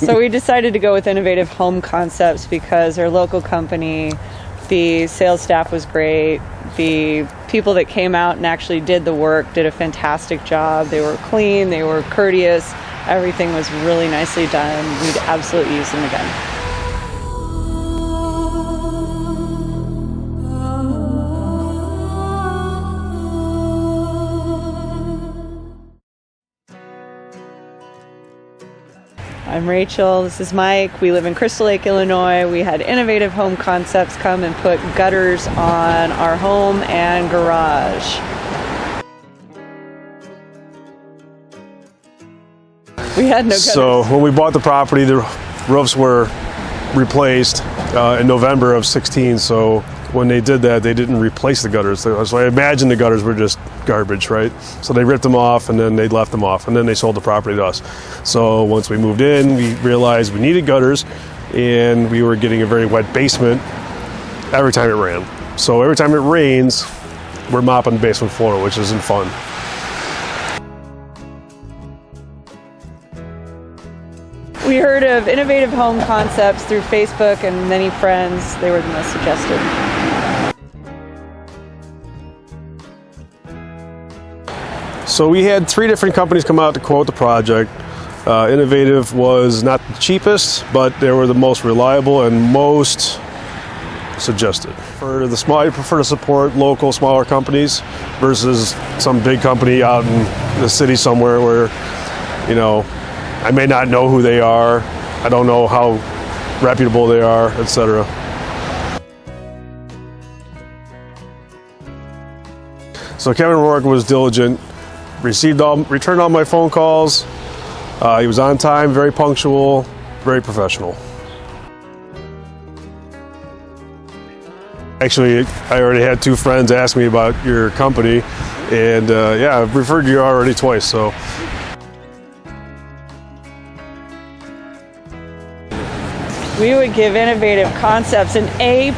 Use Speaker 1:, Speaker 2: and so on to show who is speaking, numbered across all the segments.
Speaker 1: So we decided to go with Innovative Home Concepts because our local company, the sales staff was great. The people that came out and actually did the work did a fantastic job. They were clean, they were courteous. Everything was really nicely done. We'd absolutely use them again. I'm Rachel, this is Mike. We live in Crystal Lake, Illinois. We had Innovative Home Concepts come and put gutters on our home and garage. We had no gutters.
Speaker 2: So when we bought the property, the roofs were replaced in November of 16. So when they did that, they didn't replace the gutters. So I imagine the gutters were just garbage, right? So they ripped them off and then they left them off and then they sold the property to us. So once we moved in, we realized we needed gutters and we were getting a very wet basement every time it ran. So every time it rains, we're mopping the basement floor, which isn't fun.
Speaker 1: We heard of Innovative Home Concepts through Facebook and many friends. They were the most suggested.
Speaker 2: So we had 3 different companies come out to quote the project. Innovative was not the cheapest, but they were the most reliable and most suggested. For the small, I prefer to support local, smaller companies versus some big company out in the city somewhere where, you know, I may not know who they are, I don't know how reputable they are, etc. So Kevin Rourke was diligent, returned all my phone calls. He was on time, very punctual, very professional. Actually, I already had 2 friends ask me about your company, and yeah, I've referred you already twice. So.
Speaker 1: We would give Innovative Concepts an A+.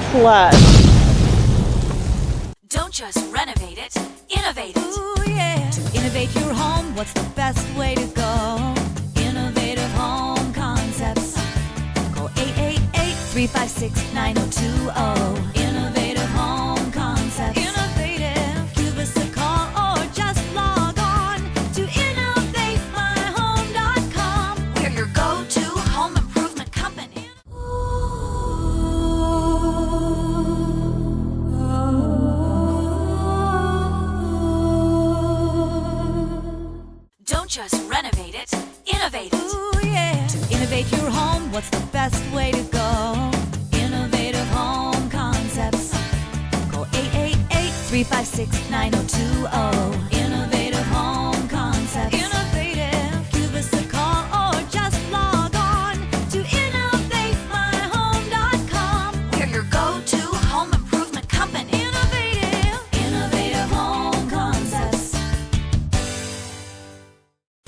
Speaker 3: Don't just renovate it, innovate it.
Speaker 4: Ooh, yeah. To innovate your home, what's the best way to go? Innovative Home Concepts. Call 888-356-9020. Innovative Home Concepts. Innovative. Give us a call or just log on to innovatemyhome.com.
Speaker 3: We're your go-to home improvement company. Don't just renovate it, innovate it.
Speaker 4: Ooh, yeah. To innovate your home, what's the best way to go? Innovative Home Concepts. Call 888-356-9020. Innovative Home Concepts.